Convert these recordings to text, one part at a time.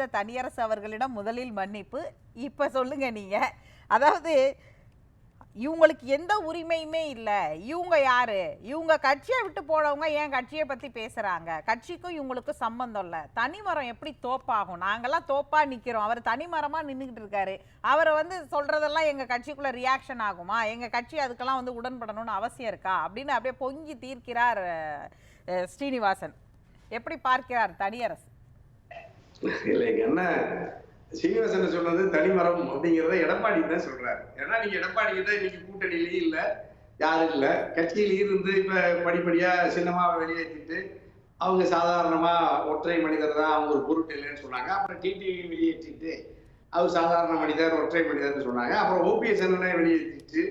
கொடுத்த தனியரசு அவர்களிடம் முதலில் மன்னிப்பு. இப்ப சொல்லுங்க நீங்க, அதாவது இவங்களுக்கு எந்த உரிமையுமே இல்லை, இவங்க யாரு, இவங்க கட்சியை விட்டு போனவங்க ஏன் கட்சியை பத்தி பேசுறாங்க, கட்சிக்கும் இவங்களுக்கும் சம்பந்தம் இல்லை, தனிமரம் எப்படி தோப்பாகும், நாங்கெல்லாம் தோப்பா நிக்கிறோம், அவர் தனிமரமா நின்றுகிட்டு இருக்காரு, அவரை சொல்றதெல்லாம் எங்க கட்சிக்குள்ள ரியாக்ஷன் ஆகுமா, எங்க கட்சி அதுக்கெல்லாம் உடன்படணும்னு அவசியம் இருக்கா அப்படின்னு அப்படியே பொங்கி தீர்க்கிறார் ஸ்ரீனிவாசன். எப்படி பார்க்கிறார் தனியரசு? என்ன சீனிவாசன் சொன்னது தனிமரம் அப்படிங்கிறத எடப்பாடி தான் சொல்றாரு. ஏன்னா நீங்க எடப்பாடி கிட்ட இன்னைக்கு கூட்டணியிலேயே இல்லை, யாரும் இல்லை, கட்சியில் இருந்து இப்ப படிப்படியா சின்னமாவை வெளியேற்றிட்டு அவங்க சாதாரணமா ஒற்றை மனிதர் தான், அவங்க ஒரு பொருட்டு இல்லைன்னு சொன்னாங்க. அப்புறம் டிடிவி வெளியேற்றிட்டு அவர் சாதாரண மனிதர் ஒற்றை மனிதர்னு சொன்னாங்க. அப்புறம் ஓபிஎஸ் வெளியேற்றிட்டு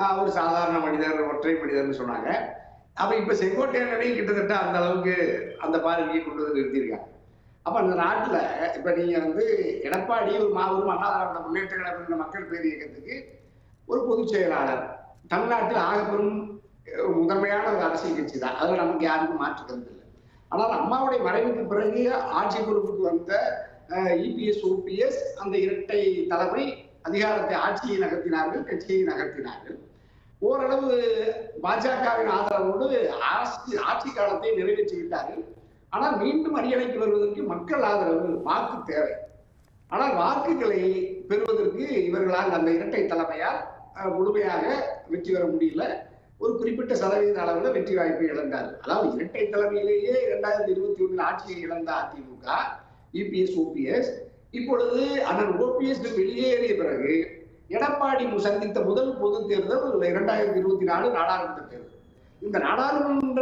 அவர் சாதாரண மனிதர் ஒற்றை மனிதர்னு சொன்னாங்க. அப்ப இப்ப செங்கோட்டையனையும் கிட்டத்தட்ட அந்த அளவுக்கு அந்த பார்வையை கொண்டு வந்து நிறுத்தியிருக்காங்க. அப்ப அந்த நாட்டுல இப்ப நீங்க எடப்பாடி ஒரு மாபெரும் அண்ணா திராவிட முன்னேற்ற கழக மக்கள் பேர் இயக்கத்துக்கு ஒரு பொதுச் செயலாளர், தமிழ்நாட்டில் ஆகப்பெரும் முதன்மையான ஒரு அரசியல் கட்சி தான், அதுல நமக்கு யாருக்கும் மாற்று கருத்து இல்லை. ஆனால் அம்மாவுடைய மறைவுக்கு பிறகு ஆட்சி பொறுப்புக்கு வந்த இபிஎஸ் ஓபிஎஸ் அந்த இரட்டை தலைமை அதிகாரத்தை, ஆட்சியை நகர்த்தினார்கள், கட்சியை நகர்த்தினார்கள். ஓரளவு பாஜகவின் ஆதரவோடு ஆட்சி காலத்தை நிறைவேற்றி விட்டார்கள். ஆனால் மீண்டும் அரியணைக்கு வருவதற்கு மக்கள் ஆதரவு, வாக்கு தேவை. ஆனால் வாக்குகளை பெறுவதற்கு இவர்களால் அந்த இரட்டை தலைமையால் முழுமையாக வெற்றி பெற முடியல. ஒரு குறிப்பிட்ட சதவீத அளவில் வெற்றி வாய்ப்பை இழந்தார்கள். அதாவது இரட்டை தலைமையிலேயே 2021 ஆட்சியை இழந்த அதிமுக, இபிஎஸ் ஓபிஎஸ், இப்பொழுது அண்ணன் ஓபிஎஸ் வெளியேறிய பிறகு எடப்பாடி சந்தித்த முதல் பொது தேர்தல் 2024 நாடாளுமன்ற தேர்தல். இந்த நாடாளுமன்ற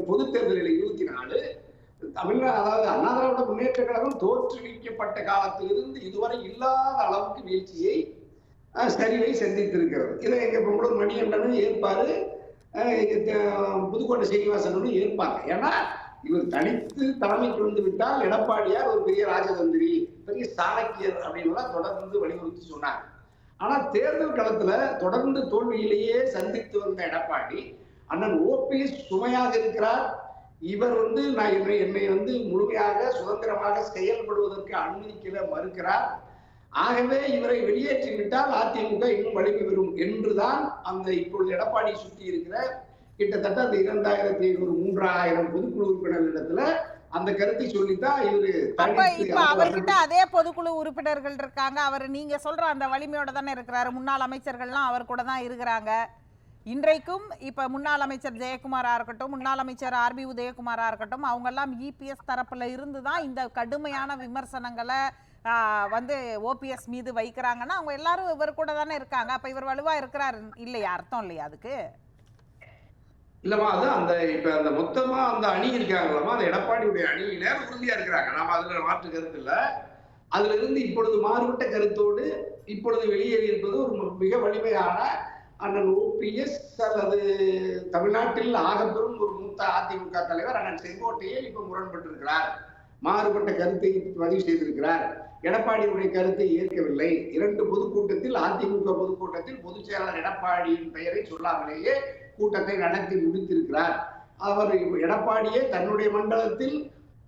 பொது தேர்தலில் 24 தமிழ்நாடு, அதாவது அண்ணா திராவிட முன்னேற்ற கழகம் தோற்றுவிக்கப்பட்ட காலத்திலிருந்து இதுவரை இல்லாத அளவுக்கு வீழ்ச்சியை, சரிவை சந்தித்திருக்கிறது. இதை எங்க பொங்கலூர் மணிகண்டனும் ஏற்பாரு, புதுக்கோட்டை சீனிவாசனும் ஏற்பாங்க. ஏன்னா இவர் தனித்து தலைமைக்கு வந்து விட்டால் எடப்பாடியார் ஒரு பெரிய ராஜதந்திரி, பெரிய சாணக்கியர் அப்படின்னு தொடர்ந்து வலியுறுத்தி சொன்னாங்க. ஆனா தேர்தல் களத்துல தொடர்ந்து தோல்வியிலேயே சந்தித்து வந்த எடப்பாடி அண்ணன் ஓபிஎஸ் சுமையாக இருக்கிறார். இவர் நான் என்னை முழுமையாக சுதந்திரமாக செயல்படுவதற்கு அனுமதிக்கல மறுக்கிறார். ஆகவே இவரை வெளியேற்றிவிட்டால் அதிமுக இன்னும் வலிமை பெறும் என்றுதான் அந்த இப்பொழுது எடப்பாடி சுற்றி இருக்கிற கிட்டத்தட்ட அந்த 2500 3000 பொதுக்குழு உறுப்பினர்களிடத்துல அந்த கருத்தை சொல்லித்தான் இவரு. இப்ப அவர்கிட்ட அதே பொதுக்குழு உறுப்பினர்கள் இருக்காங்க. அவர் நீங்க சொல்ற அந்த வலிமையோட தானே இருக்கிறாரு. முன்னாள் அமைச்சர்கள்லாம் அவர் கூட தான் இருக்கிறாங்க. இன்றைக்கும் இப்ப முன்னாள் அமைச்சர் ஜெயக்குமாரா இருக்கட்டும், முன்னாள் அமைச்சர் ஆர்பி உதயகுமாரா இருக்கட்டும், அவங்க எல்லாம் இபிஎஸ் தரப்புல இருந்துதான் இந்த கடுமையான விமர்சனங்களை ஓபிஎஸ் மீது வைக்கிறாங்கன்னா அவங்க எல்லாரும் இவர் கூட தானே இருக்காங்க. அப்ப இவர் வலுவா இருக்கிறாரு இல்லையா, அர்த்தம் இல்லையா அதுக்கு? இல்லமா, அது அந்த இப்ப அந்த மொத்தமா அந்த அணி இருக்காங்களா, அந்த எடப்பாடியுடைய அணியில உறுதியா இருக்கிறாங்க. நாம அதுல மாற்று கருத்து இல்ல. அதுல இருந்து இப்பொழுது மாறுபட்ட கருத்தோடு இப்பொழுது வெளியேறி இருப்பது ஒரு மிக வலிமையான அண்ணன் ஓபிஎஸ் அல்லது தமிழ்நாட்டில் ஆகப்பெரும் ஒரு மூத்த அதிமுக தலைவர் அண்ணன் செங்கோட்டையன் இப்ப முரண்பட்டு இருக்கிறார், மாறுபட்ட கருத்தை பதிவு செய்திருக்கிறார். எடப்பாடியுடைய கருத்தை ஏற்கவில்லை. 2 பொதுக்கூட்டத்தில், அதிமுக பொதுக்கூட்டத்தில் பொதுச் செயலாளர் எடப்பாடியின் பெயரை சொல்லாமலேயே கூட்டத்தை நடத்தி முடித்திருக்கிறார். அவர் எடப்பாடியே தன்னுடைய மண்டலத்தில்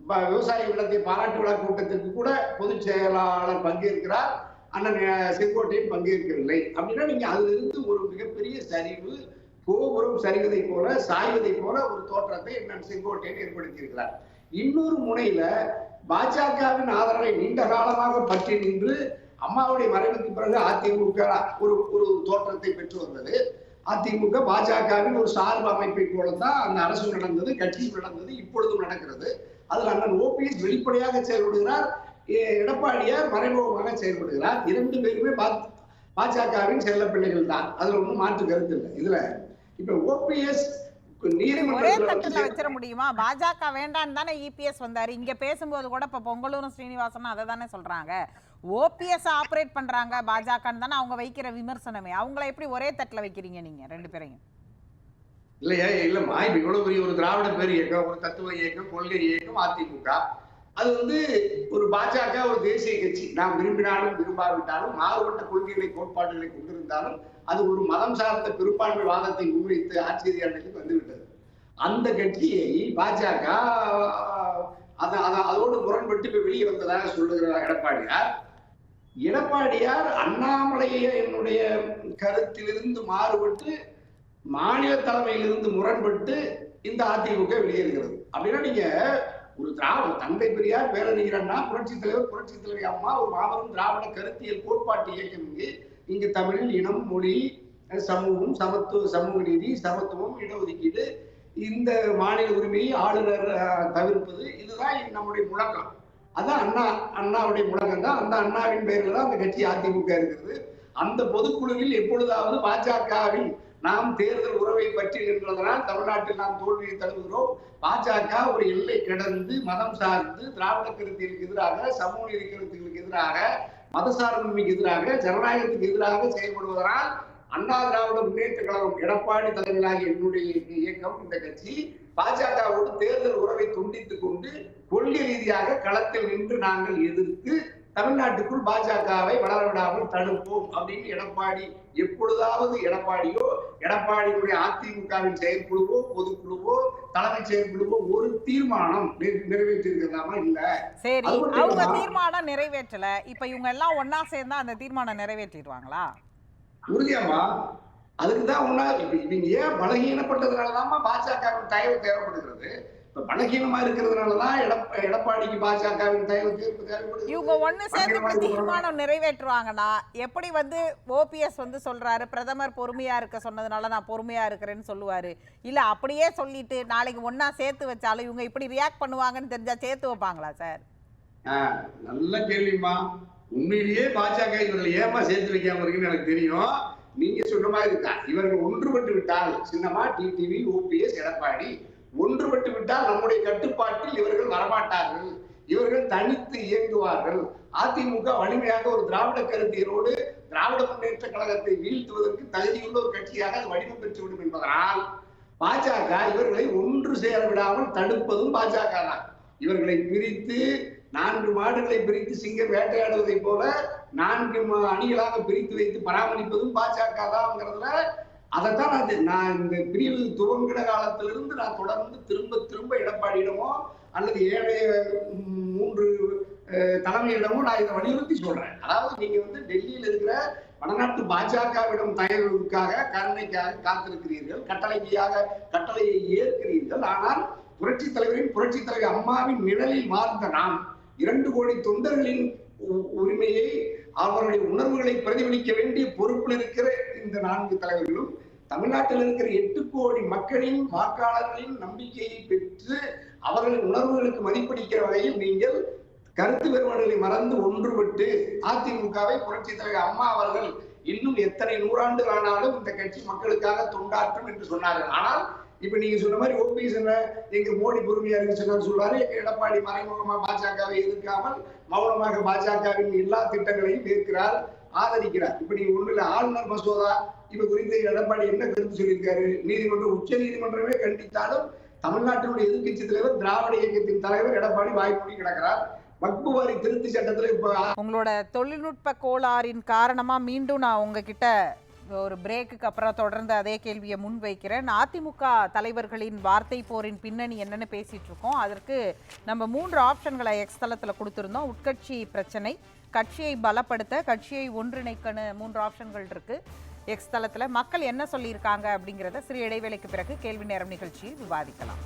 விவசாய விடத்தை பாராட்டு விழா கூட்டத்திற்கு கூட பொதுச் செயலாளர் பங்கேற்கிறார், அண்ணன் செங்கோட்டையும் பங்கேற்கவில்லை. அப்படின்னா நீங்க அதுல இருந்து ஒரு மிகப்பெரிய சரிவு, கோபுரம் சரிவதை போல சாய்வதை போல ஒரு தோற்றத்தை அண்ணன் செங்கோட்டையன் ஏற்படுத்தியிருக்கிறார். இன்னொரு முனையில பாஜகவின் ஆதரவை நீண்ட காலமாக பற்றி நின்று அம்மாவுடைய மறைவுக்கு பிறகு அதிமுக ஒரு தோற்றத்தை பெற்று வந்தது. அதிமுக பாஜகவின் ஒரு சார்பு அமைப்பை போலதான் அந்த அரசு நடந்தது, கட்சியும் நடந்தது, இப்பொழுதும் நடக்கிறது. அதுல அண்ணன் ஓபிஎஸ் வெளிப்படையாக செயல்படுகிறார், எடப்பாடியார் மறைமுகமாக செயல்படுகிறார். 2 பேருமே பாஜகவின் செல்ல பிள்ளைகள் தான், அதுல ஒன்றும் மாற்று கருத்து இல்லை. இதுல இப்ப ஓபிஎஸ் ஒரே தட்டுல வச்சிட முடியுமா? பாஜக வேண்டான்னு தானே இபிஎஸ் வந்தாரு. இங்க பேசும்போது கூட இப்ப பொங்கலூரும் ஸ்ரீனிவாசனும் அதை தானே சொல்றாங்க. ஓபிஎஸ் ஆபரேட் பண்றாங்க பாஜகன்னு தானே அவங்க வைக்கிற விமர்சனமே. அவங்கள எப்படி ஒரே தட்டுல வைக்கிறீங்க நீங்க 2 பேரையும்? இல்லையா, இல்லம்மா, இப்ப இவ்வளவு பெரிய ஒரு திராவிட பேர் இயக்கம், ஒரு தத்துவ இயக்கம், கொள்கை இயக்கம் அதிமுக, அது ஒரு பாஜக ஒரு தேசிய கட்சி. நாம் விரும்பினாலும் விரும்பாவிட்டாலும் மாறுபட்ட கொள்கைகளை கோட்பாடுகளை கொண்டிருந்தாலும் அது ஒரு மதம் சார்ந்த பெரும்பான்மை வாதத்தை முன்வைத்து ஆட்சி அதிகாரத்துக்கு வந்துவிட்டது. அந்த கட்சியை பாஜக அதோடு முரண்பட்டு இப்ப வெளியே வந்ததாக சொல்லுகிறார் எடப்பாடியார். எடப்பாடியார் அண்ணாமலையினுடைய கருத்திலிருந்து மாறுபட்டு மாநில தலைமையிலிருந்து முரண்பட்டு இந்த அதிமுக வெளியேறுகிறது. அப்படின்னா நீங்க ஒரு திராவிட தந்தை பெரியார், பேரறிஞர் அண்ணா, புரட்சித் தலைவி அம்மா ஒரு மாபெரும் திராவிட கருத்தியல் கோட்பாட்டு இயக்கம் இங்கு தமிழ், இனம், மொழி, சமூகம், சமூக நீதி, சமத்துவம், இடஒதுக்கீடு, இந்த மாநில உரிமையை ஆளுநர் தவிர்ப்பது, இதுதான் நம்முடைய முழக்கம். அதான் அண்ணாவுடைய முழக்கம் தான். அந்த அண்ணாவின் பெயரில் தான் அந்த கட்சி அதிமுக இருக்கிறது. அந்த பொதுக்குழுவில் எப்பொழுதாவது பாஜகவில் நாம் தேர்தல் உறவை பற்றி நின்றதனால் தமிழ்நாட்டில் நாம் தோல்வியை தழுவுகிறோம், பாஜக ஒரு எல்லை கடந்து மதம் சார்ந்து திராவிட கருத்தியலுக்கு எதிராக, சமூக நீதி கருத்துக்களுக்கு எதிராக, மத சார்பின்மைக்கு எதிராக, ஜனநாயகத்துக்கு எதிராக செயல்படுவதனால் அண்ணா திராவிட முன்னேற்ற கழகம், எடப்பாடி தலைமையிலாகிய என்னுடைய இயக்கம், இந்த கட்சி பாஜகவோடு தேர்தல் உறவை துண்டித்துக் கொண்டு கொள்கை ரீதியாக களத்தில் நின்று நாங்கள் எதிர்த்து தமிழ்நாட்டுக்குள் பாஜகவை வளர விடாமல் தடுப்போம் அப்படின்னு எடப்பாடி எப்பொழுதாவது எடப்பாடியுடைய அதிமுகவின் செயற்குழுவோ, பொதுக்குழுவோ, தலைமை செயற்குழுவோ ஒரு தீர்மானம் நிறைவேற்றிருக்கிறதாமா? இல்ல. சரி, அவங்க தீர்மானம் நிறைவேற்றல. இப்ப இவங்க எல்லாம் ஒன்னா சேர்ந்தா அந்த தீர்மானம் நிறைவேற்றிடுவாங்களா? உறுதியாமா. அதுக்குதான் ஒன்னா இவங்க ஏன் பலகீனப்பட்டதுனாலதான் பாஜகவின் தயவு தேவைப்படுகிறது. பலகீனமா இருக்கிறதுனாலதான் எடப்பாடிக்கு பாஜகவின் தயவு தேவைப்படுது. இவங்க ஒண்ணு சேர்ந்து தீர்மானம் நிறைவேற்றுவாங்கன்னா எப்படி ஓபிஎஸ் சொல்றாரு, பிரதமர் பொறுமையா இருக்க சொன்னதுனால நான் பொறுமையா இருக்கிறேன்னு சொல்லுவாரு. இல்ல அப்படியே சொல்லிட்டு நாளைக்கு ஒன்னா சேர்த்து வச்சாலும் இவங்க இப்படி ரியாக்ட் பண்ணுவாங்கன்னு தெரிஞ்சா சேர்த்து வைப்பாங்களா சார்? நல்ல கேள்விமா. உண்மையிலேயே பாஜக இவர்கள் ஏமா சேர்த்து வைக்காம இருக்குன்னு எனக்கு தெரியும். நீங்க சொன்ன மாதிரி இருக்கா, இவர்கள் ஒன்றுபட்டு விட்டால் சின்னமா டிடிவி, ஓபிஎஸ், எடப்பாடி ஒன்றுபட்டு விட்டால் நம்முடைய கட்டுப்பாட்டில் இவர்கள் வரமாட்டார்கள், இவர்கள் தனித்து இயங்குவார்கள். அதிமுக வலிமையாக ஒரு திராவிட கருத்தியலோடு திராவிட முன்னேற்ற கழகத்தை வீழ்த்துவதற்கு தகுதியுள்ள ஒரு கட்சியாக அது வடிவம் பெற்றுவிடும் என்பதனால் பாஜக இவர்களை ஒன்று சேர விடாமல் தடுப்பதும் பாஜக தான். இவர்களை பிரித்து 4 மாடுகளை பிரித்து சிங்கம் வேட்டையாடுவதை போல 4 அணிகளாக பிரித்து வைத்து பராமரிப்பதும் பாஜக தான்ங்கிறதுல அதைத்தான் நான் இந்த பிரிவு துவங்கின காலத்திலிருந்து நான் தொடர்ந்து திரும்ப எடப்பாடியிடமோ அல்லது ஏழைய 3 தலைமையிடமோ நான் இதை வலியுறுத்தி சொல்றேன். அதாவது நீங்க டெல்லியில் இருக்கிற வடநாட்டு பாஜகவிடம் தயவுக்காக, கருணைக்காக காத்திருக்கிறீர்கள், கட்டளையை ஏற்கிறீர்கள். ஆனால் புரட்சி தலைவி அம்மாவின் நிழலில் வாழ்ந்த நாம் 2 கோடி தொண்டர்களின் உரிமையை, அவருடைய உணர்வுகளை பிரதிபலிக்க வேண்டிய பொறுப்பில் இருக்கிற இந்த 4 தலைவர்களும் தமிழ்நாட்டில் இருக்கிற 8 கோடி மக்களின் வாக்காளர்களின் நம்பிக்கையை பெற்று அவர்களின் உணர்வுகளுக்கு மதிப்பளிக்கிற வகையில் நீங்கள் கருத்து வேறுபாடுகளை மறந்து ஒன்றுபட்டு அதிமுகவை புரட்சி தலைவர் அம்மா அவர்கள் இன்னும் எத்தனை நூறாண்டுகள் ஆனாலும் இந்த கட்சி மக்களுக்காக தொண்டாற்றும் என்று சொன்னார்கள். ஆனால் இப்ப நீங்க சொன்ன மாதிரி ஓபிஎஸ் எங்க மோடி பொறுமையா இருக்கு சொல்றாரு, எங்க எடப்பாடி மறைமுகமா பாஜகவை எதிர்க்காமல் மௌனமாக பாஜகவின் எல்லா திட்டங்களையும் ஏற்கிறார், ஆதரிக்கிறார். இப்ப நீங்க ஒண்ணுல ஆளுநர் மசோதா இப்ப குறித்து எடப்பாடி என்ன கருத்து சொல்லியிருக்காரு? உச்ச நீதிமன்றமே கண்டித்தாலும் தமிழ்நாட்டினுடைய எதிர்கட்சி தலைவர், திராவிட இயக்கத்தின் தலைவர் எடப்பாடி வாய்மொழி கிடக்கிறார். வக்பு வாரி திருத்தி சட்டத்துல இப்ப உங்களோட தொழில்நுட்ப கோளாறின் காரணமா மீண்டும் நான் உங்ககிட்ட ஒரு பிரேக்குக்கு அப்புறம் தொடர்ந்து அதே கேள்வியை முன் வைக்கிறேன். அதிமுக தலைவர்களின் வார்த்தை போரின் பின்னணி என்னன்னு பேசிட்டு இருக்கோம். அதற்கு நம்ம 3 ஆப்ஷன்களை எக்ஸ் தளத்தில் கொடுத்துருந்தோம். உட்கட்சி பிரச்சனை, கட்சியை பலப்படுத்த, கட்சியை ஒன்றிணைக்கன்னு 3 ஆப்ஷன்கள் இருக்கு எக்ஸ் தளத்தில். மக்கள் என்ன சொல்லியிருக்காங்க அப்படிங்கிறத சிறு இடைவேளைக்கு பிறகு கேள்வி நேரம் நிகழ்ச்சியில் விவாதிக்கலாம்.